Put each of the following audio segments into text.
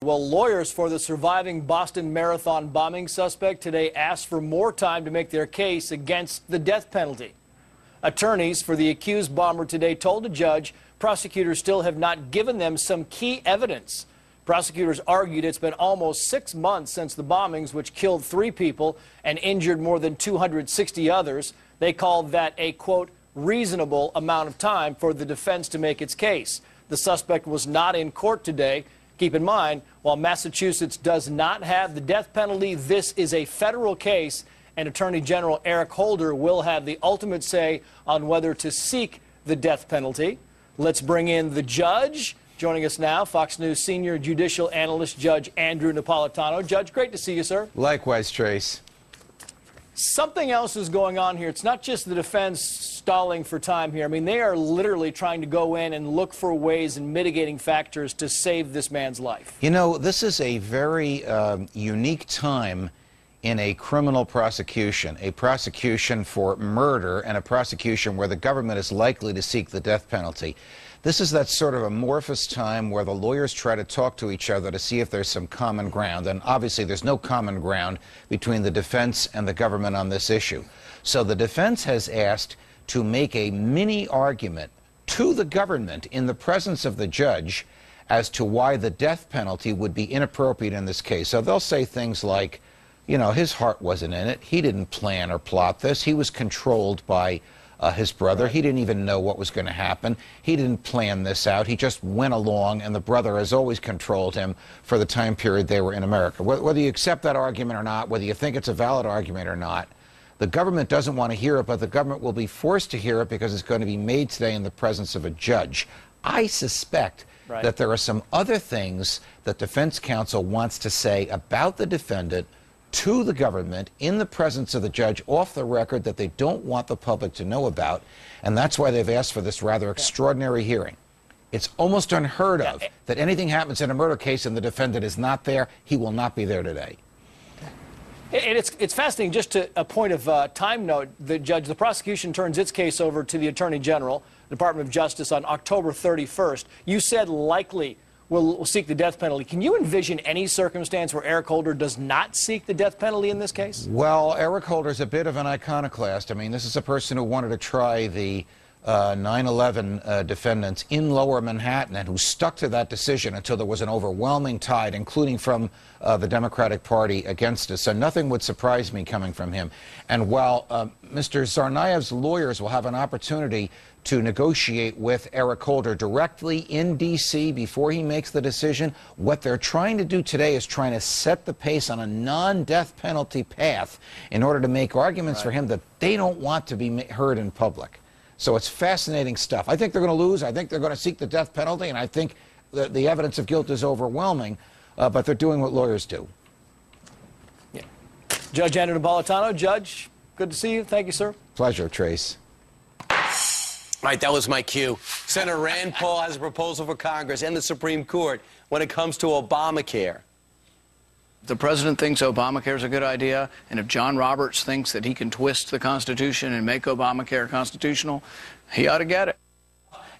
Well, lawyers for the surviving Boston Marathon bombing suspect today asked for more time to make their case against the death penalty. Attorneys for the accused bomber today told a judge prosecutors still have not given them some key evidence. Prosecutors argued it's been almost 6 months since the bombings, which killed 3 people and injured more than 260 others. They called that a, quote, reasonable amount of time for the defense to make its case. The suspect was not in court today. Keep in mind, while Massachusetts does not have the death penalty, this is a federal case, and Attorney General Eric Holder will have the ultimate say on whether to seek the death penalty. Let's bring in the judge. Joining us now, Fox News senior judicial analyst Judge Andrew Napolitano. Judge, great to see you, sir. Likewise, Trace. Something else is going on here. It's not just the defense stalling for time here. I mean, they are literally trying to go in and look for ways and mitigating factors to save this man's life. You know, this is a very unique time in a criminal prosecution, a prosecution for murder and a prosecution where the government is likely to seek the death penalty. This is that sort of amorphous time where the lawyers try to talk to each other to see if there's some common ground. And obviously there's no common ground between the defense and the government on this issue. So the defense has asked to make a mini argument to the government in the presence of the judge as to why the death penalty would be inappropriate in this case. So they'll say things like, you know, his heart wasn't in it. He didn't plan or plot this. He was controlled by his brother. He didn't even know what was going to happen. He didn't plan this out. He just went along, and the brother has always controlled him for the time period they were in America. Whether you accept that argument or not, whether you think it's a valid argument or not, the government doesn't want to hear it, but the government will be forced to hear it because it's going to be made today in the presence of a judge. I suspect that there are some other things that defense counsel wants to say about the defendant to the government in the presence of the judge off the record that they don't want the public to know about, and that's why they've asked for this rather extraordinary hearing. It's almost unheard of that anything happens in a murder case and the defendant is not there. He will not be there today. And it's fascinating. Just to a point of time note, the prosecution turns its case over to the Attorney General, Department of Justice, on October 31st. You said likely will seek the death penalty. Can you envision any circumstance where Eric Holder does not seek the death penalty in this case? Well, Eric Holder is a bit of an iconoclast. I mean, this is a person who wanted to try the 9/11 defendants in Lower Manhattan and who stuck to that decision until there was an overwhelming tide, including from the Democratic Party, against us. So nothing would surprise me coming from him. And while Mr. Tsarnaev's lawyers will have an opportunity to negotiate with Eric Holder directly in D.C. before he makes the decision, what they're trying to do today is trying to set the pace on a non-death penalty path in order to make arguments for him that they don't want to be heard in public. So it's fascinating stuff. I think they're going to lose. I think they're going to seek the death penalty, and I think the evidence of guilt is overwhelming, but they're doing what lawyers do. Yeah. Judge Andrew Napolitano, Judge, good to see you. Thank you, sir. Pleasure, Trace. All right, that was my cue. Senator Rand Paul has a proposal for Congress and the Supreme Court when it comes to Obamacare. The president thinks Obamacare is a good idea, and if John Roberts thinks that he can twist the Constitution and make Obamacare constitutional, he ought to get it.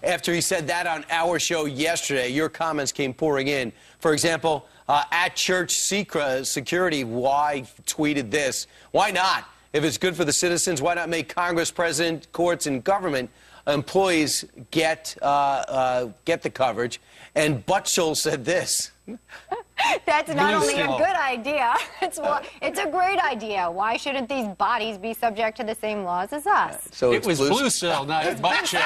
After he said that on our show yesterday, your comments came pouring in. For example, at Church Security, why tweeted this? Why not? If it's good for the citizens, why not make Congress, President, courts, and government employees get the coverage? And Butchell said this. That's not only a good idea, it's a great idea. Why shouldn't these bodies be subject to the same laws as us? So it was Blue Cell, not Butchell.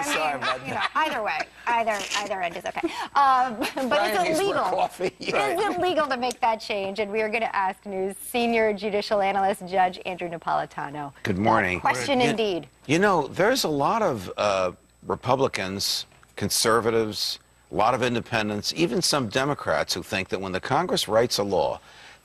Sorry about that. Either way, either end is okay. But it's illegal. Is it legal to make that change? And we are going to ask News senior judicial analyst Judge Andrew Napolitano. Good morning. Question indeed. You know, there's a lot of Republicans, conservatives, a lot of independents, even some Democrats who think that when the Congress writes a law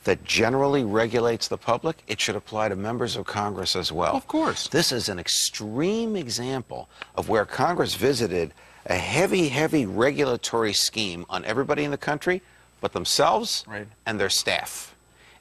that generally regulates the public, it should apply to members of Congress as well. Of course. This is an extreme example of where Congress visited a heavy, heavy regulatory scheme on everybody in the country but themselves and their staff.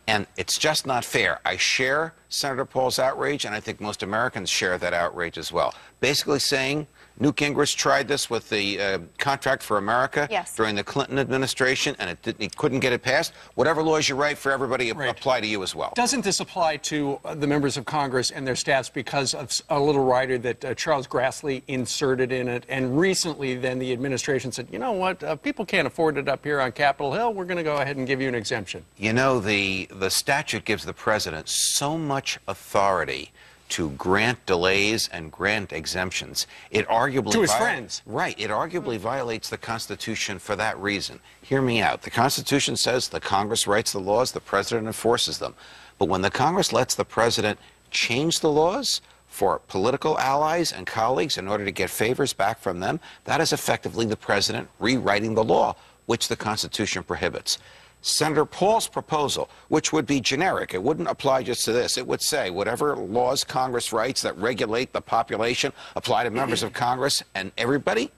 And it's just not fair. I share Senator Paul's outrage, and I think most Americans share that outrage as well. Basically saying Newt Gingrich tried this with the Contract for America Yes. during the Clinton administration, and he couldn't get it passed. Whatever laws you write for everybody apply to you as well. Doesn't this apply to the members of Congress and their staffs because of a little rider that Charles Grassley inserted in it? And recently, then, the administration said, you know what, people can't afford it up here on Capitol Hill. We're going to go ahead and give you an exemption. You know, the statute gives the president so much authority to grant delays and grant exemptions. It arguably to his friends. Right. It arguably violates the Constitution for that reason. Hear me out. The Constitution says the Congress writes the laws, the president enforces them. But when the Congress lets the president change the laws for political allies and colleagues in order to get favors back from them, that is effectively the president rewriting the law, which the Constitution prohibits. Senator Paul's proposal, which would be generic, it wouldn't apply just to this. It would say whatever laws Congress writes that regulate the population apply to members of Congress, and everybody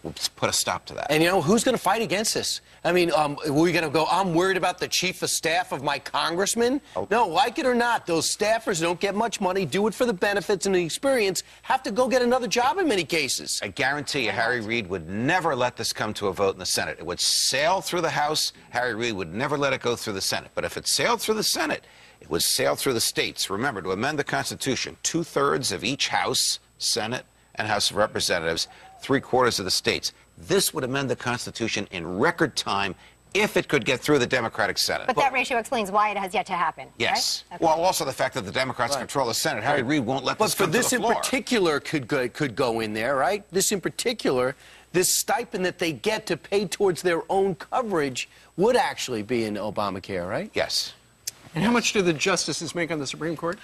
will put a stop to that. And, you know, who's going to fight against this? I mean, we're going to go, I'm worried about the chief of staff of my congressman? Oh. No, like it or not, those staffers don't get much money, do it for the benefits and the experience, have to go get another job in many cases. I guarantee you Harry Reid would never let this come to a vote in the Senate. It would sail through the House. Harry Reid would never let it go through the Senate. But if it sailed through the Senate, it would sail through the states. Remember, to amend the Constitution, 2/3 of each House, Senate, and House of Representatives, 3/4 of the states. This would amend the Constitution in record time if it could get through the Democratic Senate. But that ratio explains why it has yet to happen. Yes. Right? Okay. Well, also the fact that the Democrats control the Senate. Harry Reid won't let this come to the floor. But for this in particular could go in there, right? This in particular, this stipend that they get to pay towards their own coverage would actually be in Obamacare, right? Yes. And how much do the justices make on the Supreme Court?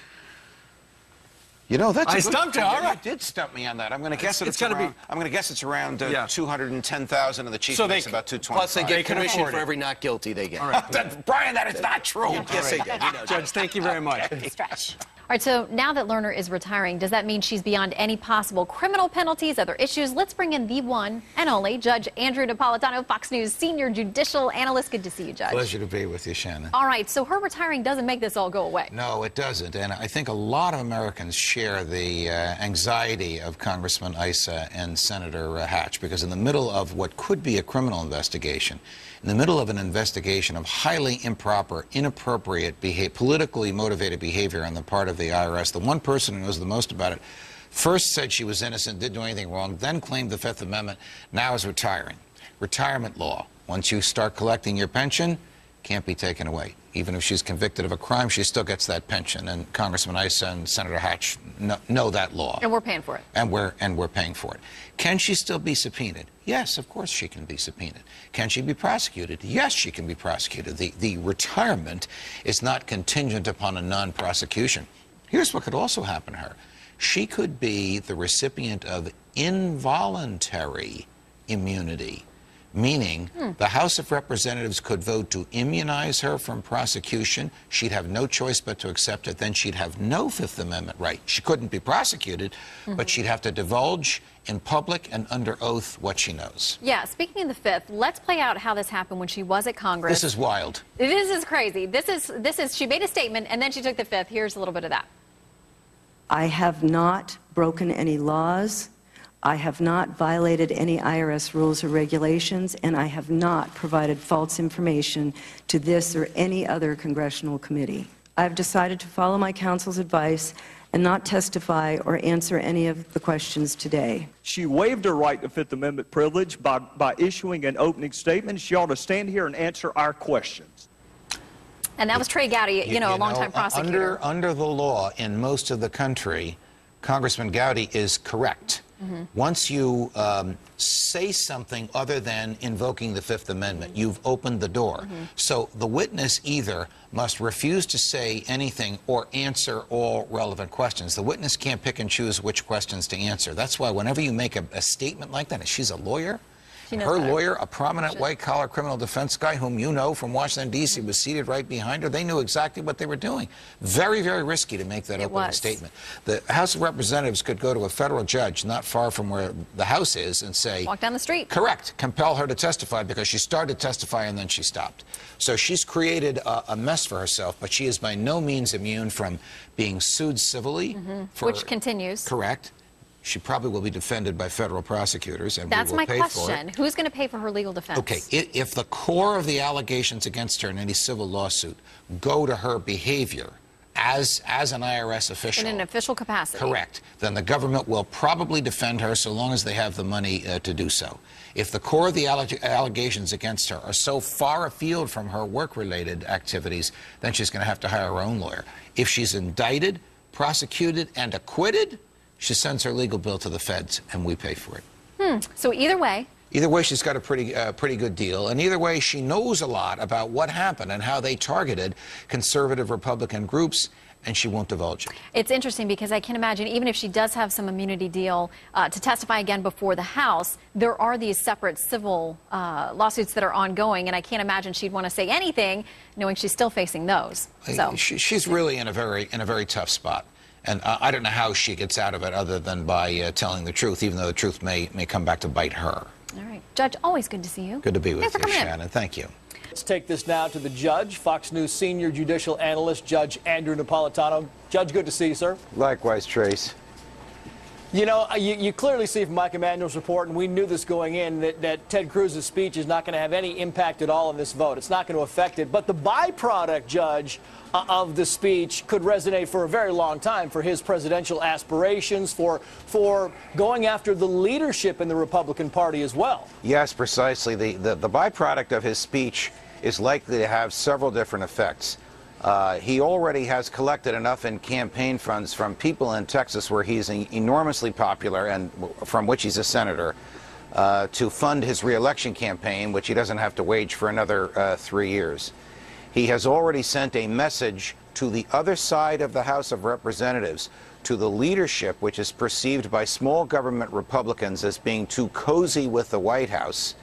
You know, that's I stumped you, all right. You did stump me on that. I'm going to guess it's gotta around, be. I'm going to guess it's around Yeah. 210,000, and the chief So makes they- about 225. Plus, they get can commission afford for it. every not guilty they get. All right. Brian, that is not true. Yes, they do. You know, Judge, thank you very much. Stretch. All right, so now that Lerner is retiring, does that mean she's beyond any possible criminal penalties, other issues? Let's bring in the one and only Judge Andrew Napolitano, Fox News senior judicial analyst. Good to see you, Judge. Pleasure to be with you, Shannon. All right, so her retiring doesn't make this all go away. No, it doesn't. And I think a lot of Americans share the anxiety of Congressman Issa and Senator Hatch, because in the middle of what could be a criminal investigation, in the middle of an investigation of highly improper, inappropriate, politically motivated behavior on the part of the IRS, the one person who knows the most about it first said she was innocent, didn't do anything wrong, then claimed the Fifth Amendment, now is retiring. Retirement law. Once you start collecting your pension, can't be taken away. Even if she's convicted of a crime, she still gets that pension. And Congressman Issa and Senator Hatch know that law. And we're paying for it. And we're paying for it. Can she still be subpoenaed? Yes, of course she can be subpoenaed. Can she be prosecuted? Yes, she can be prosecuted. The retirement is not contingent upon a non-prosecution. Here's what could also happen to her. She could be the recipient of involuntary immunity, meaning the House of Representatives could vote to immunize her from prosecution. She'd have no choice but to accept it. Then she'd have no Fifth Amendment right. She couldn't be prosecuted, but she'd have to divulge in public and under oath what she knows. Yeah, speaking of the Fifth, let's play out how this happened when she was at Congress. This is wild. This is crazy. This is, she made a statement and then she took the Fifth. Here's a little bit of that. I have not broken any laws. I have not violated any IRS rules or regulations, and I have not provided false information to this or any other congressional committee. I've decided to follow my counsel's advice and not testify or answer any of the questions today. She waived her right to Fifth Amendment privilege by issuing an opening statement. She ought to stand here and answer our questions. And that was Trey Gowdy, a longtime prosecutor. Under the law in most of the country, Congressman Gowdy is correct. Once you say something other than invoking the Fifth Amendment, you've opened the door. So the witness either must refuse to say anything or answer all relevant questions. The witness can't pick and choose which questions to answer. That's why whenever you make a statement like that, she's a lawyer. Her lawyer, a prominent white-collar criminal defense guy whom you know from Washington, D.C., was seated right behind her. They knew exactly what they were doing. Very, very risky to make that opening statement. The House of Representatives could go to a federal judge not far from where the House is and say... Walk down the street. Correct. Compel her to testify because she started to testify and then she stopped. So she's created a mess for herself, but she is by no means immune from being sued civilly. Which continues. Correct. She probably will be defended by federal prosecutors, and That's we will my pay question. for it. Who's going to pay for her legal defense? Okay, if the core of the allegations against her in any civil lawsuit go to her behavior as an IRS official. In an official capacity. Correct. Then the government will probably defend her so long as they have the money to do so. If the core of the allegations against her are so far afield from her work-related activities, then she's going to have to hire her own lawyer. If she's indicted, prosecuted, and acquitted, she sends her legal bill to the feds, and we pay for it. So either way. Either way, she's got a pretty good deal. And either way, she knows a lot about what happened and how they targeted conservative Republican groups, and she won't divulge it. It's interesting because I can imagine even if she does have some immunity deal to testify again before the House, there are these separate civil lawsuits that are ongoing, and I can't imagine she'd want to say anything knowing she's still facing those. So She's really in a very tough spot. And I don't know how she gets out of it other than by telling the truth, even though the truth may come back to bite her. All right. Judge, always good to see you. Good to be with Thanks for you, coming in. Shannon. Thank you. Let's take this now to the judge, Fox News senior judicial analyst, Judge Andrew Napolitano. Judge, good to see you, sir. Likewise, Trace. You know, you clearly see from Mike Emanuel's report, and we knew this going in, that Ted Cruz's speech is not going to have any impact at all on this vote. It's not going to affect it. But the byproduct, Judge, of the speech could resonate for a very long time for his presidential aspirations, for going after the leadership in the Republican Party as well. Yes, precisely. The byproduct of his speech is likely to have several different effects. He already has collected enough in campaign funds from people in Texas where he's enormously popular and from which he's a senator to fund his reelection campaign, which he doesn't have to wage for another 3 years. He has already sent a message to the other side of the House of Representatives, to the leadership, which is perceived by small government Republicans as being too cozy with the White House.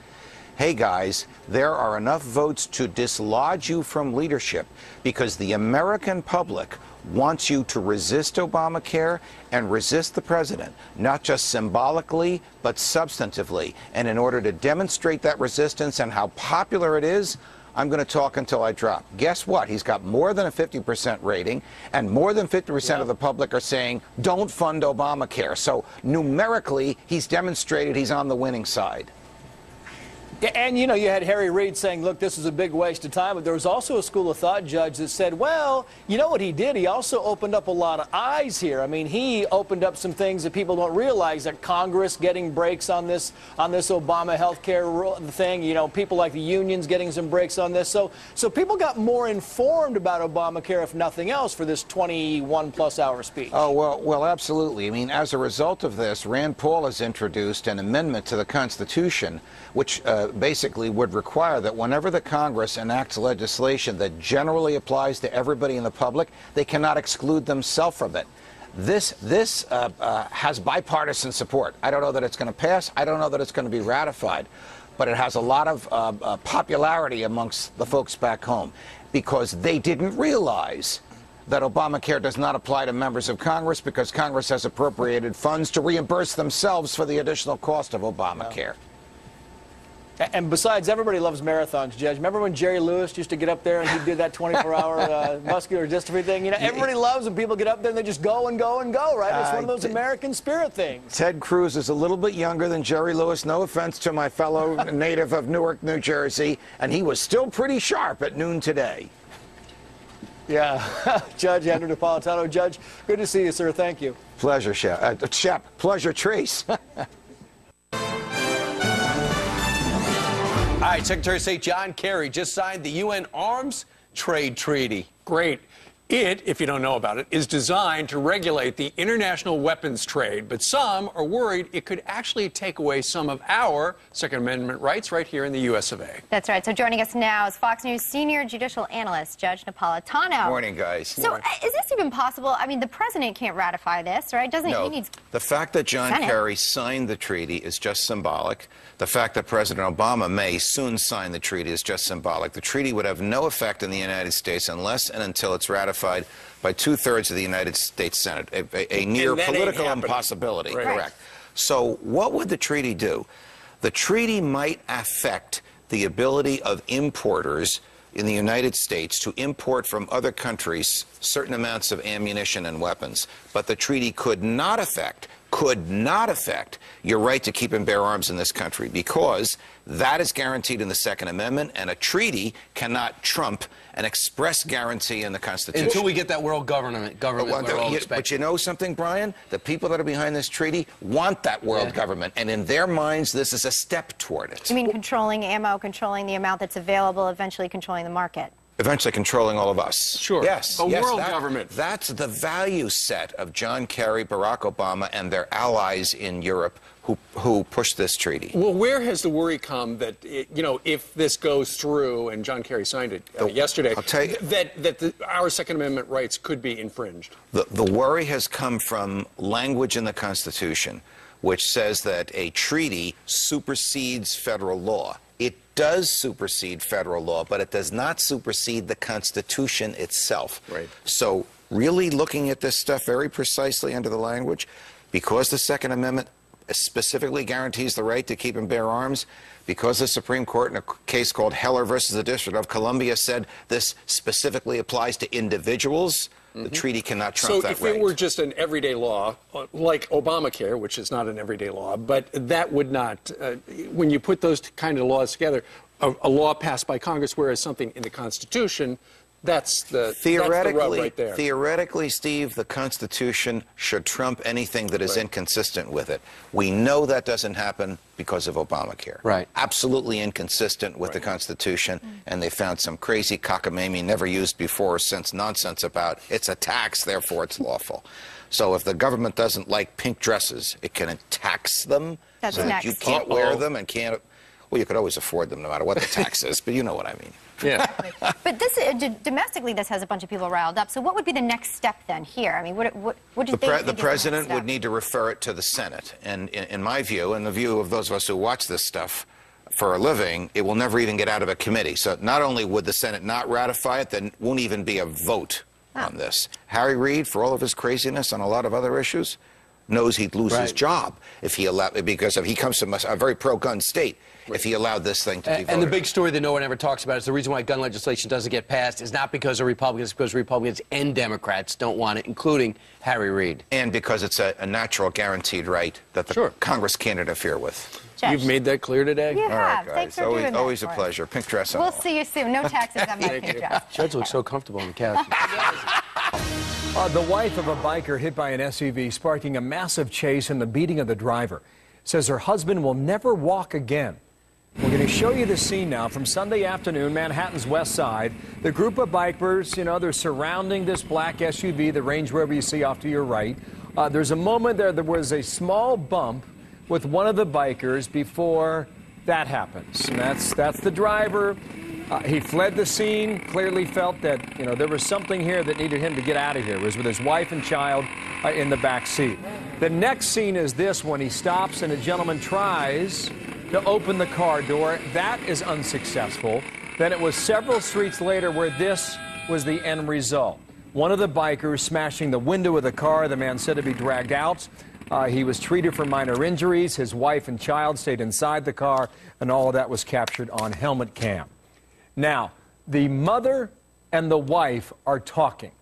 Hey guys, there are enough votes to dislodge you from leadership because the American public wants you to resist Obamacare and resist the president, not just symbolically, but substantively. And in order to demonstrate that resistance and how popular it is, I'm going to talk until I drop. Guess what? He's got more than a 50% rating, and more than 50% of the public are saying, don't fund Obamacare. So numerically, he's demonstrated he's on the winning side. And, you know, you had Harry Reid saying, look, this is a big waste of time. But there was also a school of thought, Judge, that said, well, you know what he did? He also opened up a lot of eyes here. I mean, he opened up some things that people don't realize, that Congress getting breaks on this Obama health care thing. You know, people like the unions getting some breaks on this. So people got more informed about Obamacare, if nothing else, for this 21-plus hour speech. Oh, well, absolutely. I mean, as a result of this, Rand Paul has introduced an amendment to the Constitution, which basically would require that whenever the Congress enacts legislation that generally applies to everybody in the public, they cannot exclude themselves from it. This has bipartisan support. I don't know that it's going to pass. I don't know that it's going to be ratified. But it has a lot of popularity amongst the folks back home because they didn't realize that Obamacare does not apply to members of Congress because Congress has appropriated funds to reimburse themselves for the additional cost of Obamacare. And besides, everybody loves marathons, Judge. Remember when Jerry Lewis used to get up there and he did that 24-hour muscular dystrophy thing? You know, everybody loves when people get up there and they just go and go and go, right? It's one of those American spirit things. Ted Cruz is a little bit younger than Jerry Lewis. No offense to my fellow native of Newark, New Jersey. And he was still pretty sharp at noon today. Yeah. Judge Andrew Napolitano. Judge, good to see you, sir. Thank you. Pleasure, Shep. Pleasure, Trace. All right, Secretary of State John Kerry just signed the UN Arms Trade Treaty. Great. It, if you don't know about it, is designed to regulate the international weapons trade, but some are worried it could actually take away some of our Second Amendment rights right here in the U.S. of A. That's right. So joining us now is Fox News senior judicial analyst Judge Napolitano. Morning, guys. So is this even possible? I mean, the president can't ratify this, right? Doesn't he? He needs the fact that John Senate. Kerry signed the treaty is just symbolic. The fact that President Obama may soon sign the treaty is just symbolic. The treaty would have no effect in the United States unless and until it's ratified by 2/3 of the United States Senate, a near political impossibility. Right. Correct. So what would the treaty do? The treaty might affect the ability of importers in the United States to import from other countries certain amounts of ammunition and weapons. But the treaty could not affect could not affect your right to keep and bear arms in this country, because that is guaranteed in the Second Amendment, and a treaty cannot trump an express guarantee in the Constitution. Until we get that world government we're all expecting. But you know something, Brian? The people that are behind this treaty want that world government, and in their minds, this is a step toward it. You mean controlling ammo, controlling the amount that's available, eventually controlling the market? Eventually controlling all of us. Sure. Yes. A yes, world government. That's the value set of John Kerry, Barack Obama, and their allies in Europe who pushed this treaty. Well, where has the worry come that, if this goes through, and John Kerry signed it yesterday, I'll tell you, that our Second Amendment rights could be infringed? The worry has come from language in the Constitution which says that a treaty supersedes federal law. It does supersede federal law, but it does not supersede the Constitution itself. Right. So really looking at this stuff very precisely under the language, because the Second Amendment specifically guarantees the right to keep and bear arms, because the Supreme Court in a case called Heller versus the District of Columbia said this specifically applies to individuals, the treaty cannot trump that right. So if it were just an everyday law, like Obamacare, which is not an everyday law, but that would not, when you put those kind of laws together, a law passed by Congress, whereas something in the Constitution, that's the rub right there. Theoretically, Steve, the Constitution should trump anything that is inconsistent with it. We know that doesn't happen because of Obamacare. Right. Absolutely inconsistent with the Constitution, and they found some crazy cockamamie, never used before or since nonsense about it's a tax, therefore it's lawful. So if the government doesn't like pink dresses, it can tax them so that you can't wear them and can't. Well, you could always afford them no matter what the tax is, but you know what I mean. Yeah. But this domestically, this has a bunch of people riled up. So what would be the next step then here? I mean, what do you think? The president would need to refer it to the Senate. And in my view, and the view of those of us who watch this stuff for a living, it will never even get out of a committee. So not only would the Senate not ratify it, there won't even be a vote on this. Harry Reid, for all of his craziness on a lot of other issues, knows he'd lose his job if he allowed, because he comes from a very pro-gun state. If he allowed this thing to be voted. And the big story that no one ever talks about is the reason why gun legislation doesn't get passed is not because of Republicans, because Republicans and Democrats don't want it, including Harry Reid. And because it's a natural guaranteed right that the Congress can't interfere with. Judge. You've made that clear today? You All right, have. guys. Thanks for doing that. Always a pleasure. Pink dress on. We'll see you soon. No taxes on my pink dress. Judge looks so comfortable on the couch. The wife of a biker hit by an SUV, sparking a massive chase and the beating of the driver. Says her husband will never walk again. We're going to show you the scene now from Sunday afternoon, Manhattan's West Side. The group of bikers, they're surrounding this black SUV, the Range Rover you see off to your right. There's a moment there was a small bump with one of the bikers before that happens. And that's the driver. He fled the scene, clearly felt that, there was something here that needed him to get out of here. It was with his wife and child in the back seat. The next scene is this one. He stops and a gentleman tries to open the car door. That is unsuccessful. Then it was several streets later where this was the end result. One of the bikers smashing the window of the car. The man said to be dragged out. He was treated for minor injuries. His wife and child stayed inside the car, and all of that was captured on helmet cam. Now, the mother and the wife are talking,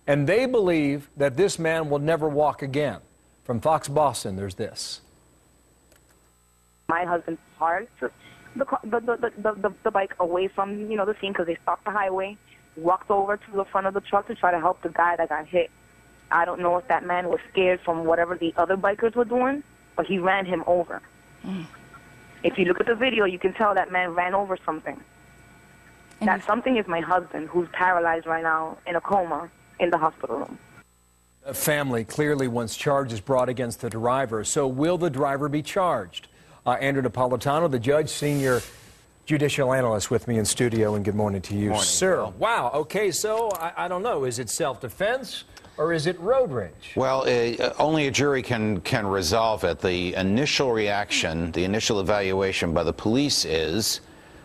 and they believe that this man will never walk again. From Fox Boston, there's this. My husband parked the bike away from, the scene because they stopped the highway, walked over to the front of the truck to try to help the guy that got hit. I don't know if that man was scared from whatever the other bikers were doing, but he ran him over. If you look at the video, you can tell that man ran over something. That something is my husband, who's paralyzed right now in a coma in the hospital room. The family clearly wants charges brought against the driver. So will the driver be charged? Andrew Napolitano, the judge, senior judicial analyst with me in studio, and good morning to you, sir. Bill. Wow. Okay, so I don't know. Is it self-defense or is it road rage? Well, only a jury can resolve it. The initial reaction, the initial evaluation by the police is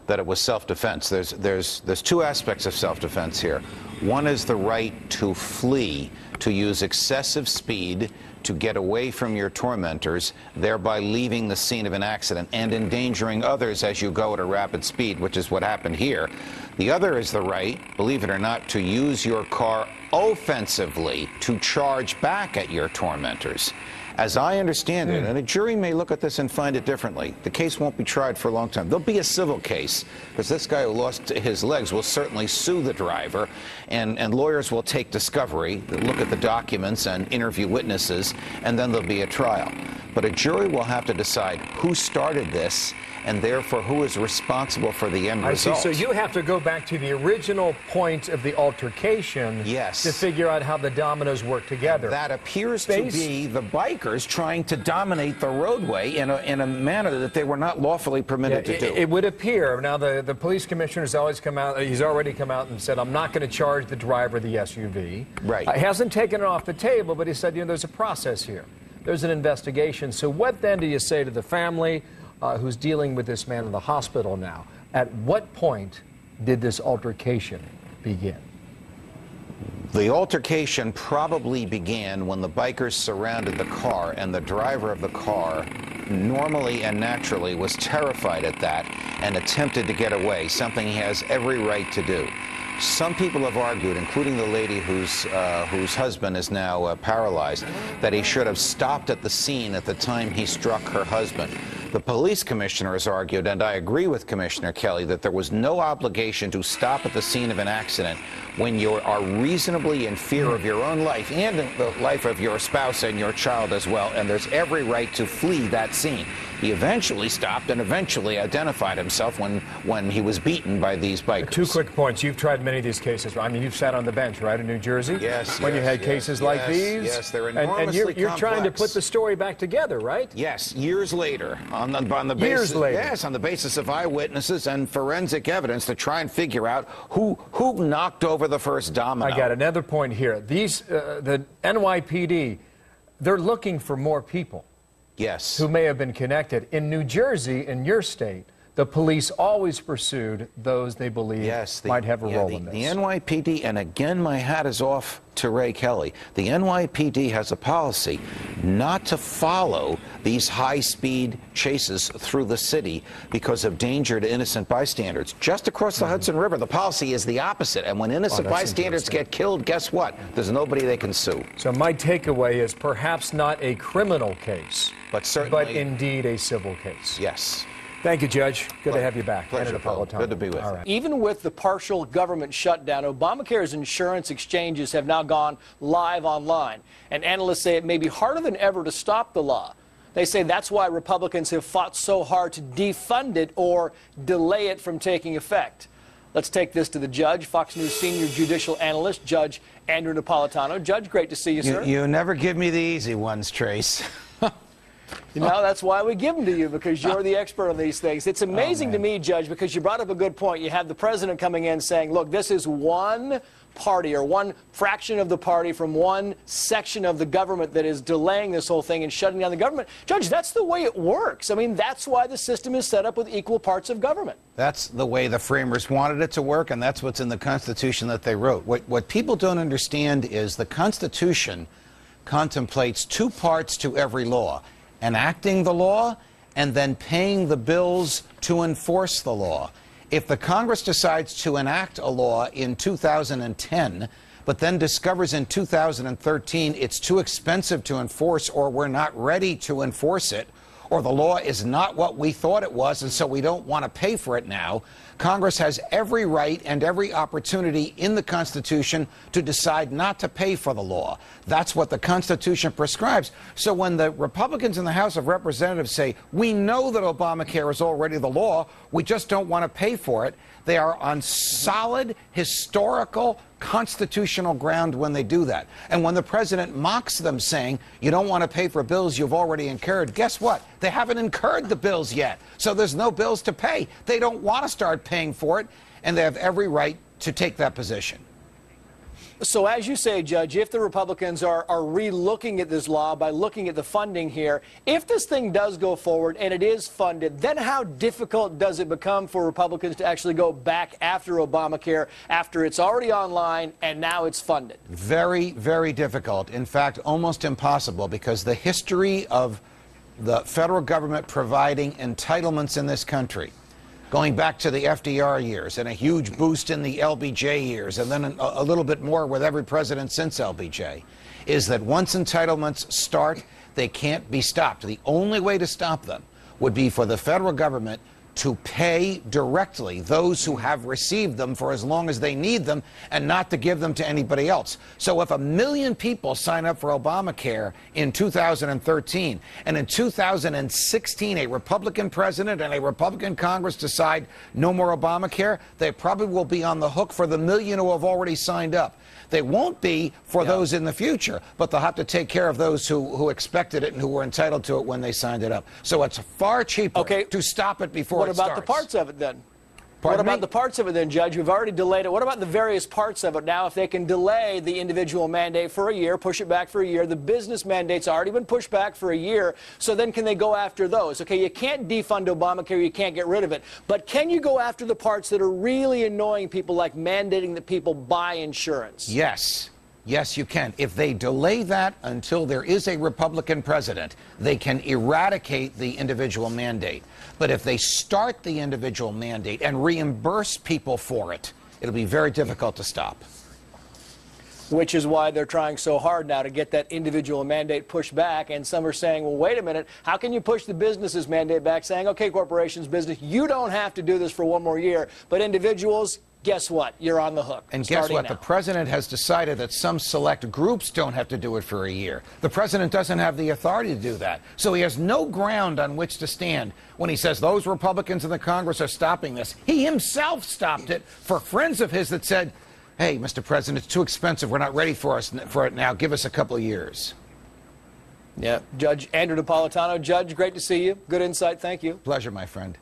that it was self-defense. There's two aspects of self-defense here. One is the right to flee, to use excessive speed to get away from your tormentors, thereby leaving the scene of an accident and endangering others as you go at a rapid speed, which is what happened here. The other is the right, believe it or not, to use your car offensively to charge back at your tormentors. As I understand it, and a jury may look at this and find it differently, the case won't be tried for a long time. There'll be a civil case, because this guy who lost his legs will certainly sue the driver, and lawyers will take discovery, look at the documents and interview witnesses, and then there'll be a trial. But a jury will have to decide who started this, and therefore who is responsible for the end result. I see. So you have to go back to the original point of the altercation, yes, to figure out how the dominoes work together. And that appears to be the bikers trying to dominate the roadway in a manner that they were not lawfully permitted to do. It would appear. Now, the police commissioner has always come out. He's already come out and said, "I'm not going to charge the driver of the SUV." Right. He hasn't taken it off the table, but he said, there's a process here. There's an investigation. So what then do you say to the family who's dealing with this man in the hospital now? At what point did this altercation begin? The altercation probably began when the bikers surrounded the car, and the driver of the car normally and naturally was terrified at that and attempted to get away, something he has every right to do. Some people have argued, including the lady whose husband is now paralyzed, that he should have stopped at the scene at the time he struck her husband. The police commissioner has argued, and I agree with Commissioner Kelly, that there was no obligation to stop at the scene of an accident when you are reasonably in fear of your own life and the life of your spouse and your child as well, and there's every right to flee that scene. He eventually stopped and eventually identified himself when he was beaten by these bikers. 2 quick points. You've tried many of these cases. I mean, you've sat on the bench, right, in New Jersey? Yes. When you had cases like these? Yes, they're enormously and you're trying to put the story back together, right? Yes, years later. On the basis, years later. Yes, on the basis of eyewitnesses and forensic evidence to try and figure out who knocked over the first domino. I got another point here. These, the NYPD, they're looking for more people. Yes. Who may have been connected. In New Jersey, in your state, the police always pursued those they believe might have a role in this. The NYPD, and again, my hat is off to Ray Kelly. The NYPD has a policy not to follow these high-speed chases through the city because of danger to innocent bystanders. Just across the Hudson River, the policy is the opposite. And when innocent bystanders get killed, guess what? There's nobody they can sue. So my takeaway is perhaps not a criminal case, but certainly, but indeed a civil case. Yes. Thank you, Judge. Good to have you back. Pleasure, Napolitano. Good to be with you. Even with the partial government shutdown, Obamacare's insurance exchanges have now gone live online. And analysts say it may be harder than ever to stop the law. They say that's why Republicans have fought so hard to defund it or delay it from taking effect. Let's take this to the judge, Fox News senior judicial analyst, Judge Andrew Napolitano. Judge, great to see you, sir. You never give me the easy ones, Trace. You know, that's why we give them to you, because you're the expert on these things. It's amazing to me, Judge, because you brought up a good point. You have the president coming in saying, look, this is one party or one fraction of the party from one section of the government that is delaying this whole thing and shutting down the government. Judge, that's the way it works. I mean, that's why the system is set up with equal parts of government. That's the way the framers wanted it to work, and that's what's in the Constitution that they wrote. What people don't understand is the Constitution contemplates 2 parts to every law: enacting the law and then paying the bills to enforce the law. If the Congress decides to enact a law in 2010, but then discovers in 2013 it's too expensive to enforce, or we're not ready to enforce it, or the law is not what we thought it was, and so we don't want to pay for it now, Congress has every right and every opportunity in the Constitution to decide not to pay for the law. That's what the Constitution prescribes. So when the Republicans in the House of Representatives say, we know that Obamacare is already the law, we just don't want to pay for it, they are on solid, historical, constitutional ground when they do that. And when the president mocks them saying, you don't want to pay for bills you've already incurred, guess what? They haven't incurred the bills yet. So there's no bills to pay. They don't want to start paying for it, and they have every right to take that position. So as you say, Judge, if the Republicans are re-looking at this law by looking at the funding here, if this thing does go forward and it is funded, then how difficult does it become for Republicans to actually go back after Obamacare after it's already online and now it's funded? Very, very difficult. In fact, almost impossible, because the history of the federal government providing entitlements in this country, going back to the FDR years and a huge boost in the LBJ years, and then a little bit more with every president since LBJ, is that once entitlements start, They can't be stopped. The only way to stop them would be for the federal government to pay directly those who have received them for as long as they need them and not to give them to anybody else. So if 1 million people sign up for Obamacare in 2013 and in 2016 a Republican president and a Republican Congress decide no more Obamacare, they probably will be on the hook for the million who have already signed up. They won't be for those in the future, but they'll have to take care of those who expected it and who were entitled to it when they signed it up. So it's far cheaper to stop it before it starts. What about the parts of it then? Pardon What about me? the parts of it then, Judge? We've already delayed it. What about the various parts of it now? If they can delay the individual mandate for a year, push it back for a year, the business mandate's already been pushed back for a year, so then can they go after those? Okay, you can't defund Obamacare, you can't get rid of it, but can you go after the parts that are really annoying people, like mandating that people buy insurance? Yes. Yes, you can. If they delay that until there is a Republican president, they can eradicate the individual mandate. But if they start the individual mandate and reimburse people for it, it'll be very difficult to stop. Which is why they're trying so hard now to get that individual mandate pushed back. And some are saying, well, wait a minute, how can you push the business's mandate back, saying, okay, corporations, business, you don't have to do this for one more year, but individuals, guess what? You're on the hook. And guess what? Now. The president has decided that some select groups don't have to do it for a year. The president doesn't have the authority to do that. So he has no ground on which to stand when he says those Republicans in the Congress are stopping this. He himself stopped it for friends of his that said, hey, Mr. President, it's too expensive. We're not ready for it now. Give us a couple of years. Yeah. Judge Andrew Napolitano. Judge, great to see you. Good insight. Thank you. Pleasure, my friend.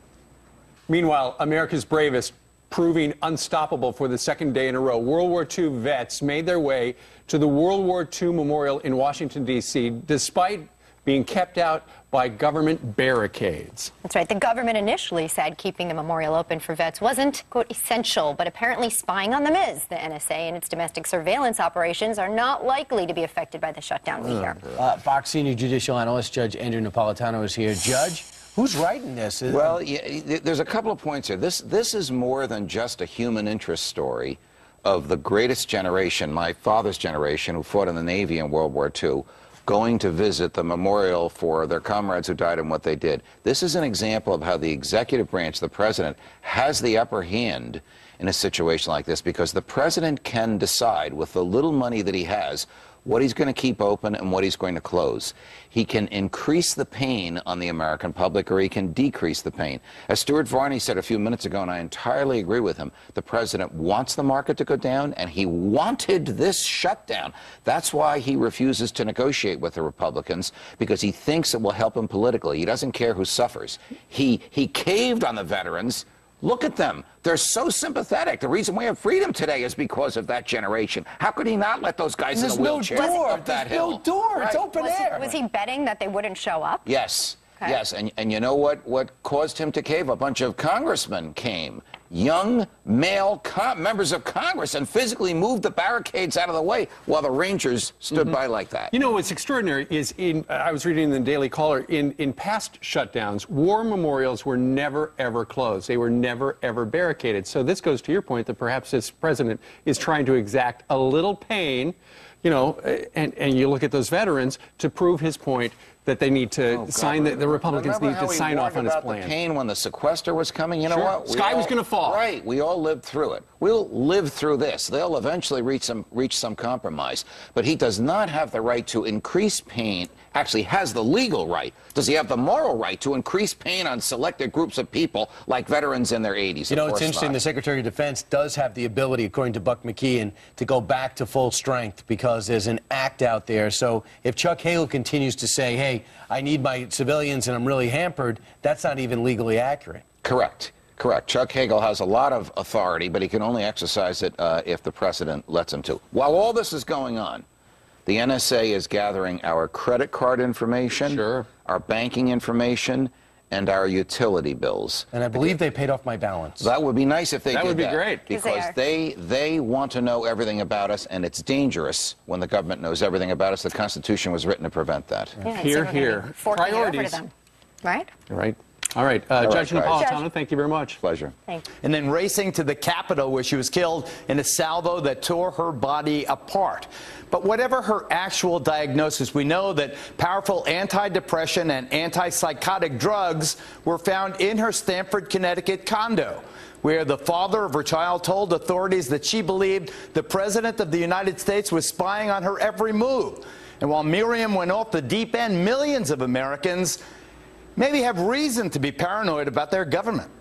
Meanwhile, America's bravest proving unstoppable for the second day in a row. World War II vets made their way to the World War II Memorial in Washington, D.C., despite being kept out by government barricades. That's right. The government initially said keeping the memorial open for vets wasn't, quote, essential, but apparently spying on them is. The NSA and its domestic surveillance operations are not likely to be affected by the shutdown we hear. Fox senior judicial analyst Judge Andrew Napolitano is here. Judge, who's writing this? Well, there's a couple of points here. This is more than just a human interest story of the greatest generation, my father's generation, who fought in the Navy in World War II, going to visit the memorial for their comrades who died and what they did. This is an example of how the executive branch, the president, has the upper hand in a situation like this, because the president can decide with the little money that he has what he's going to keep open and what he's going to close. He can increase the pain on the American public, or he can decrease the pain. As Stuart Varney said a few minutes ago, and I entirely agree with him, the president wants the market to go down, and he wanted this shutdown. That's why he refuses to negotiate with the Republicans, because he thinks it will help him politically. He doesn't care who suffers. He caved on the veterans. Look at them. They're so sympathetic. The reason we have freedom today is because of that generation. How could he not let those guys in a wheelchair up that hill? There's no door. Right. It's open air. Was he betting that they wouldn't show up? Yes. Okay. Yes. And you know what caused him to cave? A bunch of congressmen came. Young male members of Congress, and physically moved the barricades out of the way while the Rangers stood by like that. You know what's extraordinary is, I was reading in the Daily Caller, in past shutdowns, war memorials were never, ever closed. They were never, ever barricaded. So this goes to your point that perhaps this president is trying to exact a little pain, you know, and you look at those veterans to prove his point that they need to sign, the Republicans need to sign off on his plan. The pain when the sequester was coming, you know what? Sky was going to fall. Right, we all lived through it. We'll live through this. They'll eventually reach some compromise. But he does not have the right to increase pain, actually has the legal right. Does he have the moral right to increase pain on selected groups of people like veterans in their 80s? You know, it's interesting. The Secretary of Defense does have the ability, according to Buck McKeon, to go back to full strength because there's an act out there. So if Chuck Hagel continues to say, hey, I need my civilians and I'm really hampered, that's not even legally accurate. Correct. Correct. Chuck Hagel has a lot of authority, but he can only exercise it if the president lets him to. While all this is going on, the NSA is gathering our credit card information, our banking information, and our utility bills. And I believe they paid off my balance. That would be nice if they did that. That would be great. Because they want to know everything about us, and it's dangerous when the government knows everything about us. The Constitution was written to prevent that. Yeah, Here. forking it over to Priorities. them, right? Right. All right, Judge Napolitano, thank you very much. Pleasure. Thanks. And then racing to the Capitol, where she was killed in a salvo that tore her body apart. But whatever her actual diagnosis, we know that powerful antidepressant and antipsychotic drugs were found in her Stamford, Connecticut condo, where the father of her child told authorities that she believed the President of the United States was spying on her every move. And while Miriam went off the deep end, millions of Americans maybe have reason to be paranoid about their government.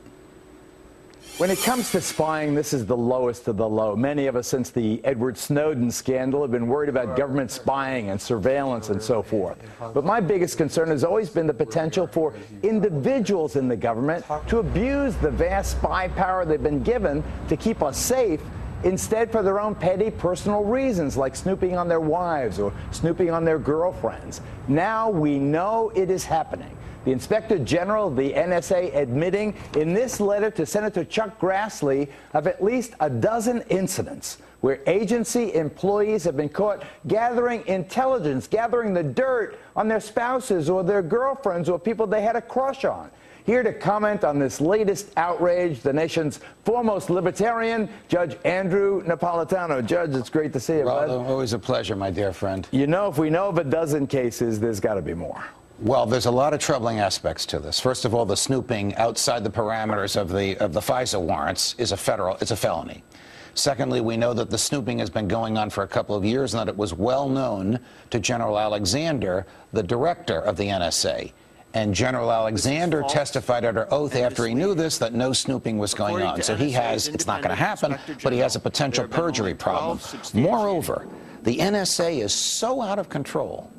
When it comes to spying, this is the lowest of the low. Many of us, since the Edward Snowden scandal, have been worried about government spying and surveillance and so forth. But my biggest concern has always been the potential for individuals in the government to abuse the vast spy power they've been given to keep us safe, instead for their own petty personal reasons, like snooping on their wives or snooping on their girlfriends. Now we know it is happening. The Inspector General of the NSA admitting in this letter to Senator Chuck Grassley of at least a dozen incidents where agency employees have been caught gathering intelligence, gathering the dirt on their spouses or their girlfriends or people they had a crush on. Here to comment on this latest outrage, the nation's foremost libertarian, Judge Andrew Napolitano. Judge, it's great to see you, bud. Always a pleasure, my dear friend. You know, if we know of a dozen cases, there's got to be more. Well, there's a lot of troubling aspects to this. First of all, the snooping outside the parameters of the FISA warrants is it's a felony. Secondly, we know that the snooping has been going on for a couple of years and that it was well known to General Alexander, the director of the NSA. And General Alexander testified under oath after he knew this that no snooping was going on. So he has, it's not going to happen, but he has a potential perjury problem. Moreover, the NSA is so out of control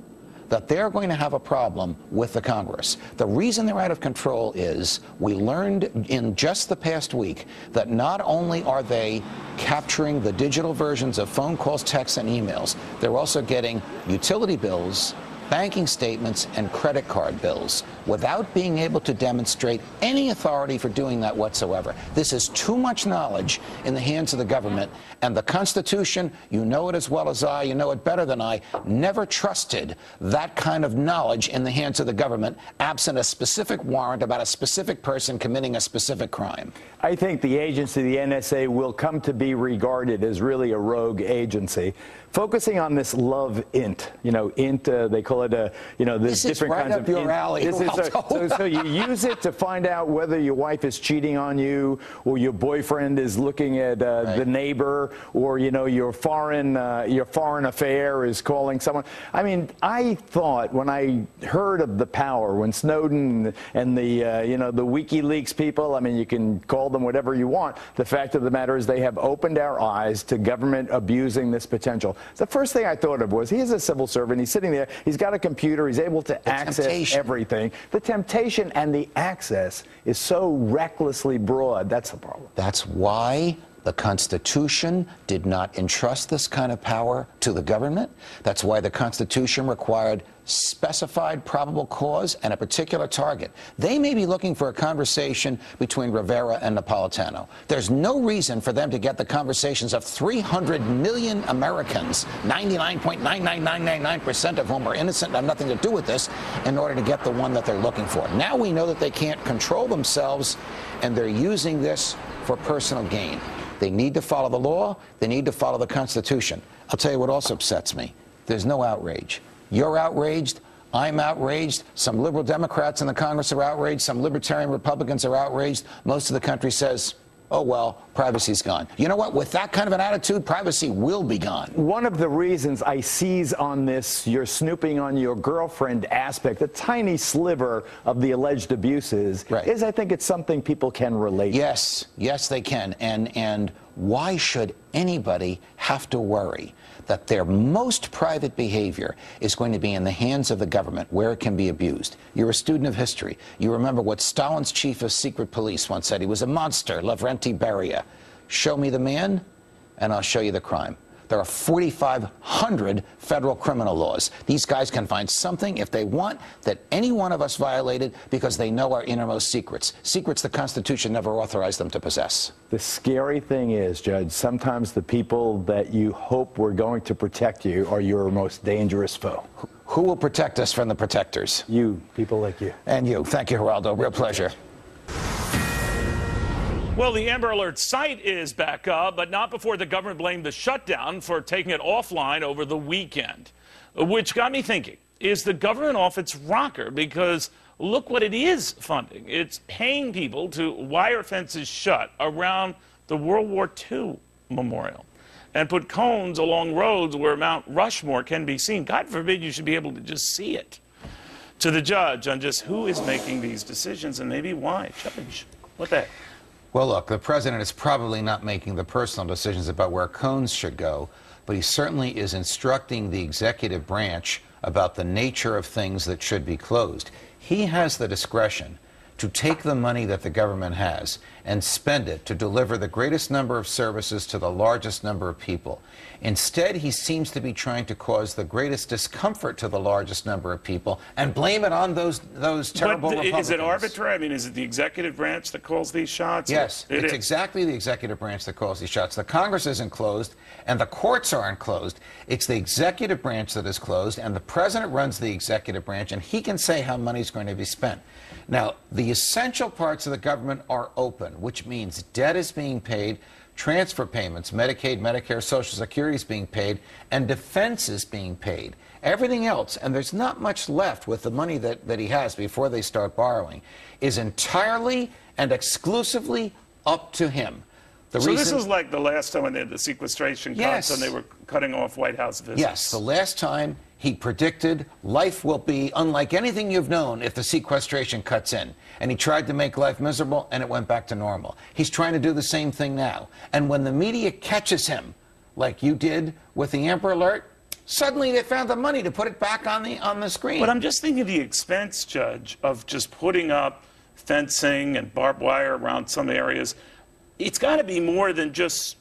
that they're going to have a problem with the Congress. The reason they're out of control is we learned in just the past week that not only are they capturing the digital versions of phone calls, texts, and emails, they're also getting utility bills, banking statements, and credit card bills without being able to demonstrate any authority for doing that whatsoever. This is too much knowledge in the hands of the government, and the Constitution, you know it as well as I, you know it better than I, never trusted that kind of knowledge in the hands of the government, absent a specific warrant about a specific person committing a specific crime. I think the agency, the NSA, will come to be regarded as really a rogue agency, focusing on this love int. You know, int, they call it a, you know, there's different kinds of int. Alley. So you use it to find out whether your wife is cheating on you, or your boyfriend is looking at the neighbor, or, you know, your foreign affair is calling someone. I mean, I thought when I heard of the power, when Snowden and the you know, the WikiLeaks people, I mean, you can call them whatever you want. The fact of the matter is they have opened our eyes to government abusing this potential. The first thing I thought of was, he is a civil servant. He's sitting there. He's got a computer. He's able to access everything. The temptation and the access is so recklessly broad. That's the problem. That's why the Constitution did not entrust this kind of power to the government. That's why the Constitution required specified probable cause and a particular target. They may be looking for a conversation between Rivera and Napolitano. There's no reason for them to get the conversations of 300 million Americans, 99.99999% of whom are innocent and have nothing to do with this, in order to get the one that they're looking for. Now we know that they can't control themselves, and they're using this for personal gain. They need to follow the law. They need to follow the Constitution. I'll tell you what also upsets me. There's no outrage. You're outraged. I'm outraged. Some liberal Democrats in the Congress are outraged. Some libertarian Republicans are outraged. Most of the country says, oh, well, privacy's gone. You know what? With that kind of an attitude, privacy will be gone. One of the reasons I seize on this, you're snooping on your girlfriend aspect, a tiny sliver of the alleged abuses, is I think it's something people can relate to. Yes, they can. And why should anybody have to worry that their most private behavior is going to be in the hands of the government, where it can be abused? You're a student of history. You remember what Stalin's chief of secret police once said. He was a monster, Lavrenti Beria. Show me the man, and I'll show you the crime. There are 4,500 federal criminal laws. These guys can find something, if they want, that any one of us violated because they know our innermost secrets. Secrets the Constitution never authorized them to possess. The scary thing is, Judge, sometimes the people that you hope were going to protect you are your most dangerous foe. Who will protect us from the protectors? You, people like you. And you. Thank you, Geraldo. Real pleasure. Well, the Amber Alert site is back up, but not before the government blamed the shutdown for taking it offline over the weekend, which got me thinking, is the government off its rocker? Because look what it is funding. It's paying people to wire fences shut around the World War II memorial and put cones along roads where Mount Rushmore can be seen. God forbid you should be able to just see it. To the judge on just who is making these decisions and maybe why. Judge, what the heck? Well, look, the president is probably not making the personal decisions about where cones should go, but he certainly is instructing the executive branch about the nature of things that should be closed. He has the discretion to take the money that the government has and spend it to deliver the greatest number of services to the largest number of people. Instead, he seems to be trying to cause the greatest discomfort to the largest number of people and blame it on those terrible Republicans. Is it arbitrary? I mean, is it the executive branch that calls these shots? Yes, it's exactly the executive branch that calls these shots. The Congress isn't closed and the courts aren't closed. It's the executive branch that is closed, and the president runs the executive branch, and he can say how money is going to be spent. Now, the essential parts of the government are open, which means debt is being paid, transfer payments, Medicaid, Medicare, Social Security is being paid, and defense is being paid. Everything else, and there's not much left with the money that he has before they start borrowing, is entirely and exclusively up to him. So this is like the last time when they had the sequestration cuts and they were cutting off White House visits. Yes, the last time he predicted life will be unlike anything you've known if the sequestration cuts in. And he tried to make life miserable, and it went back to normal. He's trying to do the same thing now. And when the media catches him, like you did with the Amber Alert, suddenly they found the money to put it back on the screen. But I'm just thinking the expense, Judge, of just putting up fencing and barbed wire around some areas. It's got to be more than just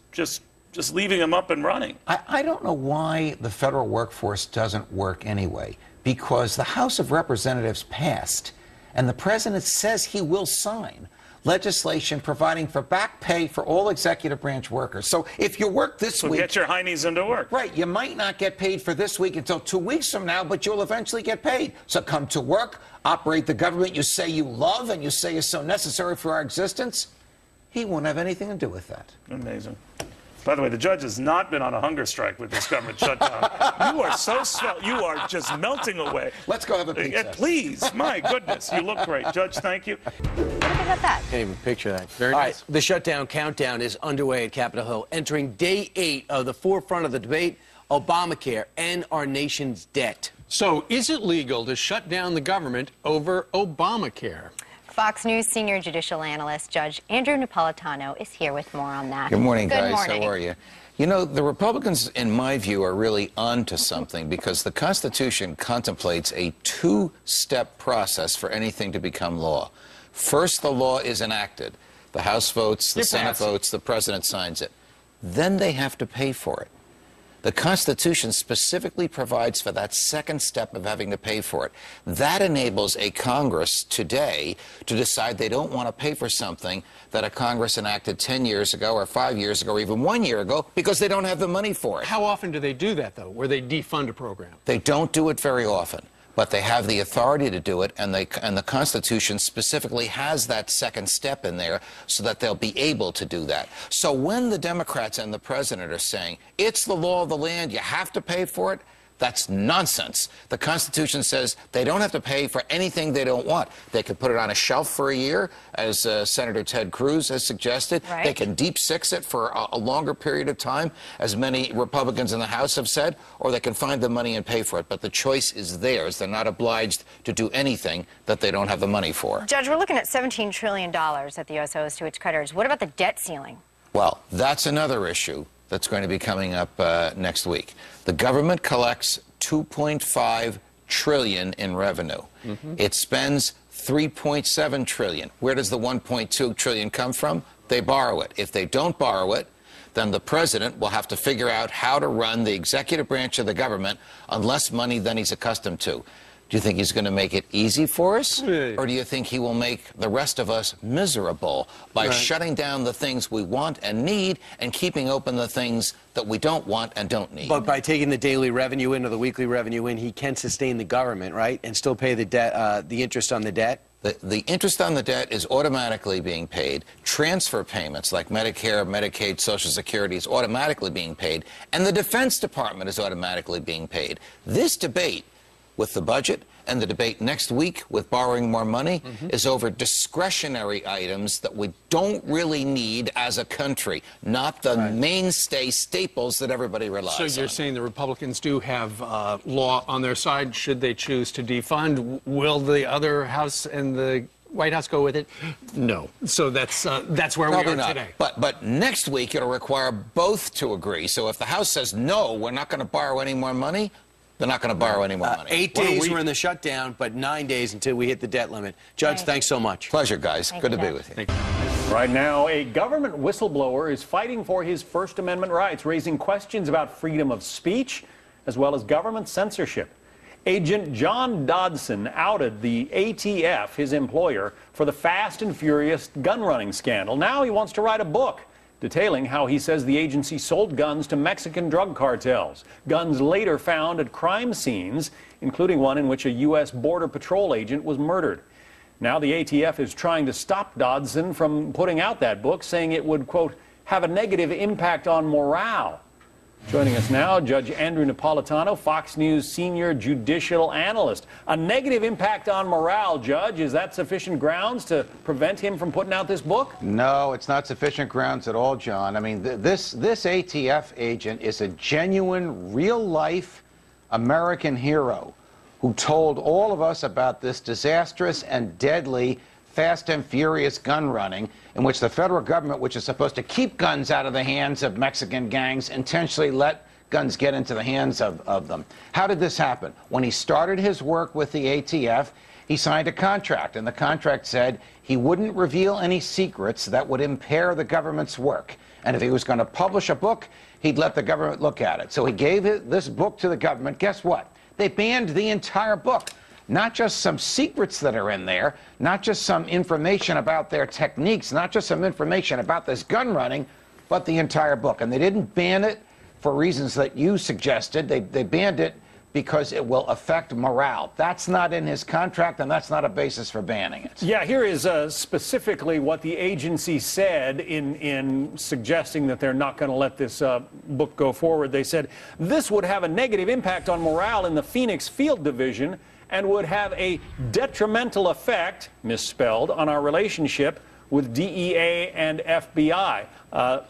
leaving them up and running. I don't know why the federal workforce doesn't work anyway, because the House of Representatives passed, and the president says he will sign legislation providing for back pay for all executive branch workers. So if you work this week... get your heinies into work. Right. You might not get paid for this week until 2 weeks from now, but you'll eventually get paid. So come to work, operate the government you say you love and you say is so necessary for our existence. He won't have anything to do with that. Amazing. By the way, the judge has not been on a hunger strike with this government shutdown. You are so swell. You are just melting away. Let's go have a pizza. Please. My goodness. You look great. Judge, thank you. What do you think about that? Can't even picture that. Very nice. All right, the shutdown countdown is underway at Capitol Hill, entering day 8 of the forefront of the debate, Obamacare and our nation's debt. So is it legal to shut down the government over Obamacare? Fox News senior judicial analyst Judge Andrew Napolitano is here with more on that. Good morning, guys. Morning. How are you? You know, the Republicans, in my view, are really onto something, because the Constitution contemplates a two-step process for anything to become law. First, the law is enacted. The House votes, the Senate votes, the president signs it. Then they have to pay for it. The Constitution specifically provides for that second step of having to pay for it. That enables a Congress today to decide they don't want to pay for something that a Congress enacted 10 years ago or 5 years ago or even 1 year ago, because they don't have the money for it. How often do they do that, though, where they defund a program? They don't do it very often, but they have the authority to do it, and the Constitution specifically has that second step in there so that they'll be able to do that. So when the Democrats and the president are saying, it's the law of the land, you have to pay for it, that's nonsense. The Constitution says they don't have to pay for anything they don't want. They could put it on a shelf for a year, as Senator Ted Cruz has suggested. Right. They can deep six it for a longer period of time, as many Republicans in the House have said, or they can find the money and pay for it. But the choice is theirs. They're not obliged to do anything that they don't have the money for. Judge, we're looking at $17 trillion that the U.S. owes to its creditors. What about the debt ceiling? Well, that's another issue that's going to be coming up next week. The government collects $2.5 trillion in revenue. It spends $3.7 trillion. Where does the $1.2 trillion come from? They borrow it. If they don't borrow it, then the president will have to figure out how to run the executive branch of the government on less money than he's accustomed to. Do you think he's going to make it easy for us? Or do you think he will make the rest of us miserable by shutting down the things we want and need and keeping open the things that we don't want and don't need? But by taking the daily revenue in or the weekly revenue in, he can sustain the government, right? And still pay the debt, the interest on the debt? The interest on the debt is automatically being paid. Transfer payments like Medicare, Medicaid, Social Security is automatically being paid. And the Defense Department is automatically being paid. This debate with the budget and the debate next week with borrowing more money is over discretionary items that we don't really need as a country, not the mainstay staples that everybody relies on. So you're saying the Republicans do have law on their side should they choose to defund. Will the other House and the White House go with it? No. So that's where Probably we are not. today. But next week it'll require both to agree. So if the House says, no, we're not going to borrow any more money, they're not going to borrow any more money. 8 days we're in the shutdown, but 9 days until we hit the debt limit. Judge, thanks so much. Pleasure, guys. Good to be with you. Thank you. Right now, a government whistleblower is fighting for his First Amendment rights, raising questions about freedom of speech as well as government censorship. Agent John Dodson outed the ATF, his employer, for the Fast and Furious gun running scandal. Now he wants to write a book detailing how he says the agency sold guns to Mexican drug cartels. Guns later found at crime scenes, including one in which a U.S. Border Patrol agent was murdered. Now the ATF is trying to stop Dodson from putting out that book, saying it would, quote, have a negative impact on morale. Joining us now, Judge Andrew Napolitano, Fox News senior judicial analyst. A negative impact on morale, Judge, is that sufficient grounds to prevent him from putting out this book? No, it's not sufficient grounds at all, John. I mean, this ATF agent is a genuine, real-life American hero who told all of us about this disastrous and deadly Fast and Furious gun running in which the federal government, which is supposed to keep guns out of the hands of Mexican gangs, intentionally let guns get into the hands of them. How did this happen? When he started his work with the ATF, he signed a contract, and the contract said he wouldn't reveal any secrets that would impair the government's work. And if he was going to publish a book, he'd let the government look at it. So he gave this book to the government. Guess what? They banned the entire book. Not just some secrets that are in there, not just some information about their techniques, not just some information about this gun running, but the entire book. And they didn't ban it for reasons that you suggested. They banned it because it will affect morale. That's not in his contract, and that's not a basis for banning it. Yeah, here is specifically what the agency said in suggesting that they're not going to let this book go forward. They said, this would have a negative impact on morale in the Phoenix Field Division and would have a detrimental effect, misspelled, on our relationship with DEA and FBI.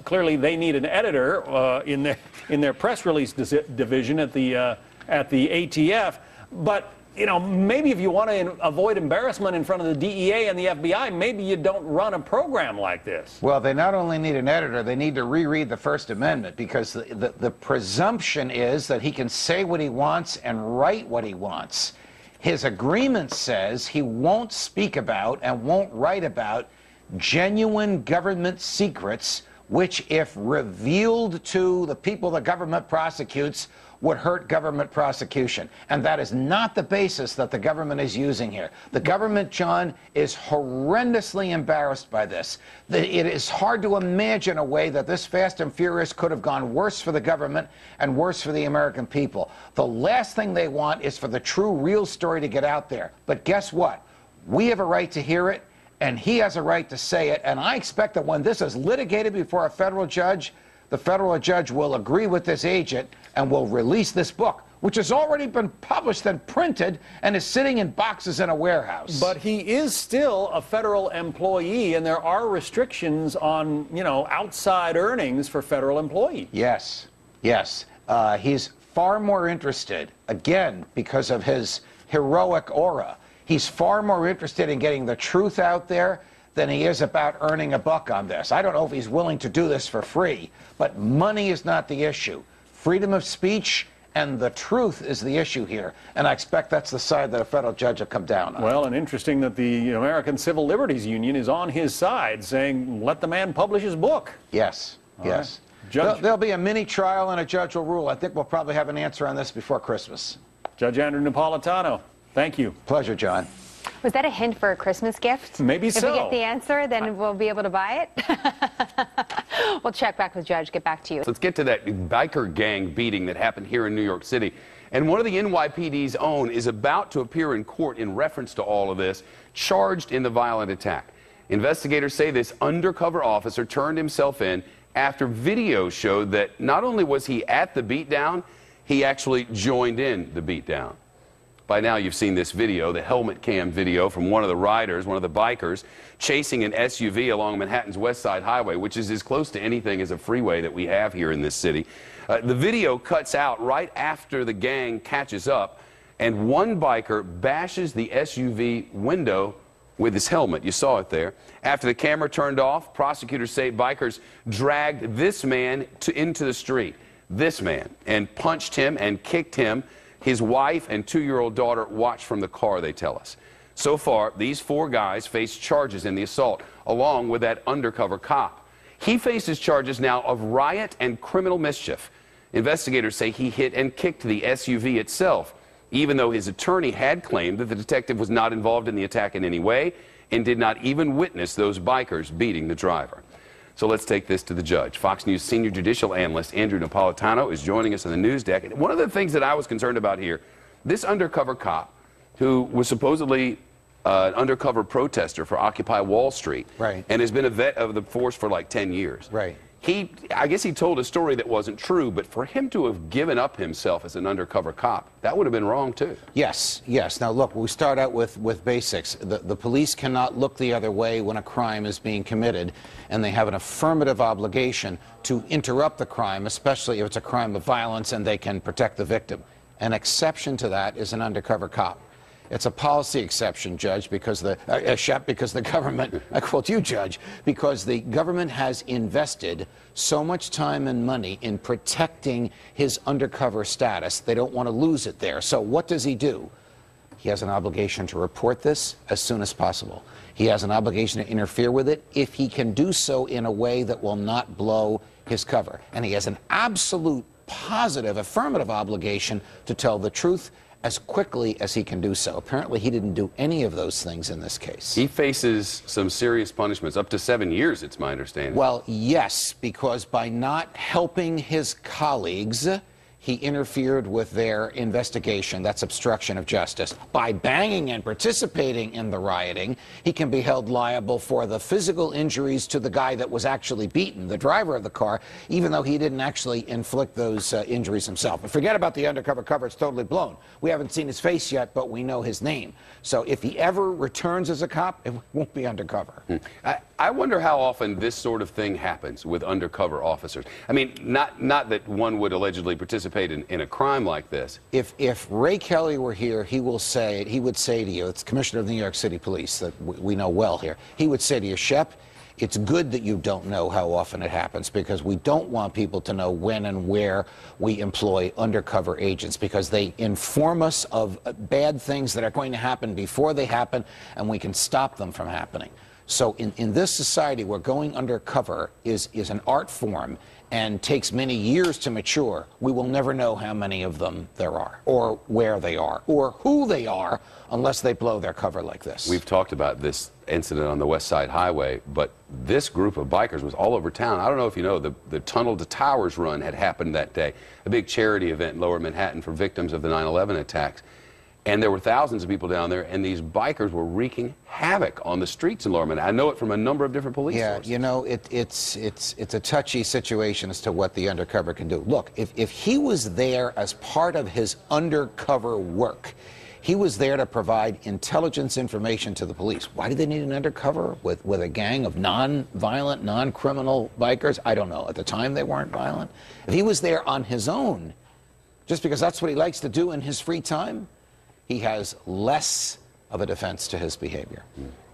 Clearly, they need an editor in their press release division at the ATF. But you know, maybe if you want to avoid embarrassment in front of the DEA and the FBI, maybe you don't run a program like this. Well, they not only need an editor, they need to reread the First Amendment, because the presumption is that he can say what he wants and write what he wants. His agreement says he won't speak about and won't write about genuine government secrets, which, if revealed to the people the government prosecutes, would hurt government prosecution. And that is not the basis that the government is using here. The government, John, is horrendously embarrassed by this. It is hard to imagine a way that this Fast and Furious could have gone worse for the government and worse for the American people. The last thing they want is for the true, real story to get out there. But guess what? We have a right to hear it, and he has a right to say it. And I expect that when this is litigated before a federal judge, the federal judge will agree with this agent and will release this book, which has already been published and printed and is sitting in boxes in a warehouse. But he is still a federal employee, and there are restrictions on, you know, outside earnings for federal employees. Yes, yes. He's far more interested, again, because of his heroic aura, he's far more interested in getting the truth out there than he is about earning a buck on this. I don't know if he's willing to do this for free, but money is not the issue. Freedom of speech and the truth is the issue here, and I expect that's the side that a federal judge will come down on. Well, and interesting that the American Civil Liberties Union is on his side, saying, let the man publish his book. Yes, yes. Judge, there'll be a mini trial and a judge will rule. I think we'll probably have an answer on this before Christmas. Judge Andrew Napolitano, Thank you. Pleasure, John. Was that a hint for a Christmas gift? Maybe so. If we get the answer, then we'll be able to buy it. We'll check back with Judge, get back to you. Let's get to that biker gang beating that happened here in New York City. And one of the NYPD's own is about to appear in court in reference to all of this, charged in the violent attack. Investigators say this undercover officer turned himself in after video showed that not only was he at the beatdown, he actually joined in the beatdown. By now you've seen this video, the helmet cam video from one of the riders, one of the bikers, chasing an SUV along Manhattan's West Side Highway, which is as close to anything as a freeway that we have here in this city. The video cuts out right after the gang catches up, and one biker bashes the SUV window with his helmet. You saw it there. After the camera turned off, prosecutors say bikers dragged this man into the street, this man, and punched him and kicked him. His wife and 2-year-old daughter watched from the car, they tell us. So far, these 4 guys face charges in the assault, along with that undercover cop. He faces charges now of riot and criminal mischief. Investigators say he hit and kicked the SUV itself, even though his attorney had claimed that the detective was not involved in the attack in any way and did not even witness those bikers beating the driver. So let's take this to the judge. Fox News senior judicial analyst Andrew Napolitano is joining us on the news deck. And one of the things that I was concerned about here, this undercover cop who was supposedly an undercover protester for Occupy Wall Street, right, and has been a vet of the force for like 10 years. Right. I guess he told a story that wasn't true, but for him to have given up himself as an undercover cop, that would have been wrong too. Yes, yes. Now look, we start out with basics. The police cannot look the other way when a crime is being committed, and they have an affirmative obligation to interrupt the crime, especially if it's a crime of violence and they can protect the victim. An exception to that is an undercover cop. It's a policy exception, Judge, because the government, I quote you, Judge, because the government has invested so much time and money in protecting his undercover status, they don't want to lose it there. So what does he do? He has an obligation to report this as soon as possible. He has an obligation to interfere with it if he can do so in a way that will not blow his cover. And he has an absolute, positive, affirmative obligation to tell the truth as quickly as he can do so. Apparently, he didn't do any of those things in this case. He faces some serious punishments, up to 7 years, it's my understanding. Well, yes, because by not helping his colleagues, he interfered with their investigation. That's obstruction of justice. By banging and participating in the rioting, he can be held liable for the physical injuries to the guy that was actually beaten, the driver of the car, even though he didn't actually inflict those injuries himself. But forget about the undercover cover. It's totally blown. We haven't seen his face yet, but we know his name. So if he ever returns as a cop, it won't be undercover. I wonder how often this sort of thing happens with undercover officers. I mean, not that one would allegedly participate in a crime like this. If Ray Kelly were here, he would say to you, it's Commissioner of the New York City Police that we know well here, he would say to you, Shep, it's good that you don't know how often it happens, because we don't want people to know when and where we employ undercover agents, because they inform us of bad things that are going to happen before they happen, and we can stop them from happening. So in this society where going undercover is an art form and takes many years to mature, we will never know how many of them there are, or where they are, or who they are, unless they blow their cover like this. We've talked about this incident on the West Side Highway, but this group of bikers was all over town. I don't know if you know, the Tunnel to Towers run had happened that day, a big charity event in Lower Manhattan for victims of the 9/11 attacks. And there were thousands of people down there, and these bikers were wreaking havoc on the streets in Lower Manhattan. I know it from a number of different police sources. You know, it's a touchy situation as to what the undercover can do. Look, if he was there as part of his undercover work, he was there to provide intelligence information to the police. Why did they need an undercover with a gang of non-violent, non-criminal bikers? I don't know. At the time, they weren't violent. If he was there on his own, just because that's what he likes to do in his free time, he has less of a defense to his behavior.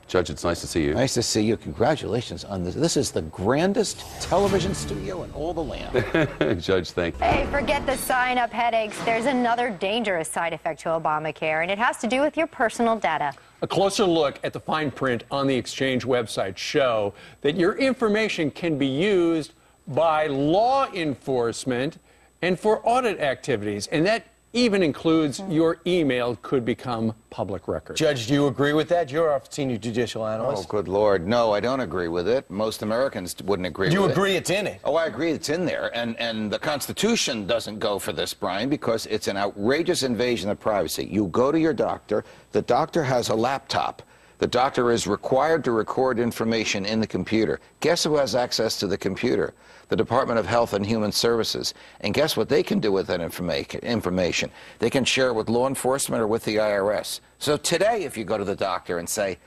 Judge, it's nice to see you. Nice to see you. Congratulations on this. This is the grandest television studio in all the land. Judge, thank you. Hey, forget the sign-up headaches. There's another dangerous side effect to Obamacare, and it has to do with your personal data. A closer look at the fine print on the exchange website show that your information can be used by law enforcement and for audit activities, and that even includes your email could become public record. Judge, do you agree with that? You're our senior judicial analyst. Oh, good Lord. No, I don't agree with it. Most Americans wouldn't agree with it. You agree it's in it? Oh, I agree it's in there. And the Constitution doesn't go for this, Brian, because it's an outrageous invasion of privacy. You go to your doctor. The doctor has a laptop. The doctor is required to record information in the computer. Guess who has access to the computer? The Department of Health and Human Services. And guess what they can do with that information? They can share it with law enforcement or with the IRS. So today, if you go to the doctor and say,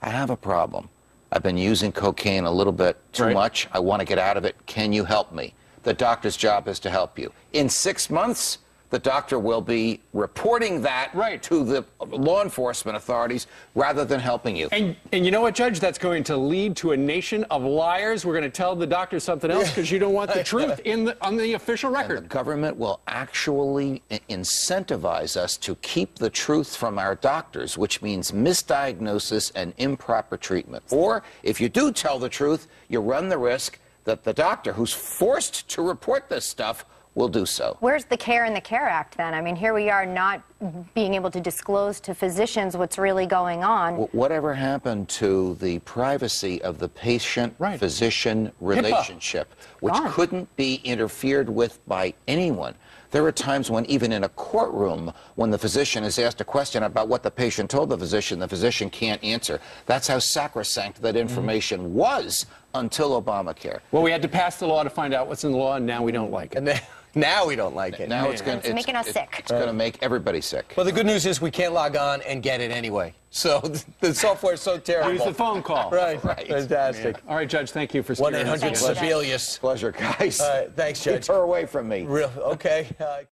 I have a problem. I've been using cocaine a little bit too much. I want to get out of it. Can you help me? The doctor's job is to help you. In 6 months, the doctor will be reporting that to the law enforcement authorities rather than helping you. And you know what, Judge? That's going to lead to a nation of liars. We're going to tell the doctor something else because you don't want the truth on the official record. And the government will actually incentivize us to keep the truth from our doctors, which means misdiagnosis and improper treatment. Or if you do tell the truth, you run the risk that the doctor who's forced to report this stuff will do so. Where's the CARE in the CARE Act then? I mean, here we are not being able to disclose to physicians what's really going on. Whatever happened to the privacy of the patient-physician relationship, which couldn't be interfered with by anyone? There are times when even in a courtroom, when the physician is asked a question about what the patient told the physician can't answer. That's how sacrosanct that information was until Obamacare. Well, we had to pass the law to find out what's in the law, and now we don't like it. Now we don't like it. Now it's making us sick. It's going to make everybody sick. Well, the good news is we can't log on and get it anyway. So the software is so terrible. Use the phone call. Right. Fantastic. All right, Judge, thank you for steering us. 1-800-Sebelius. Pleasure, guys. Thanks, Judge. Keep her away from me. Okay.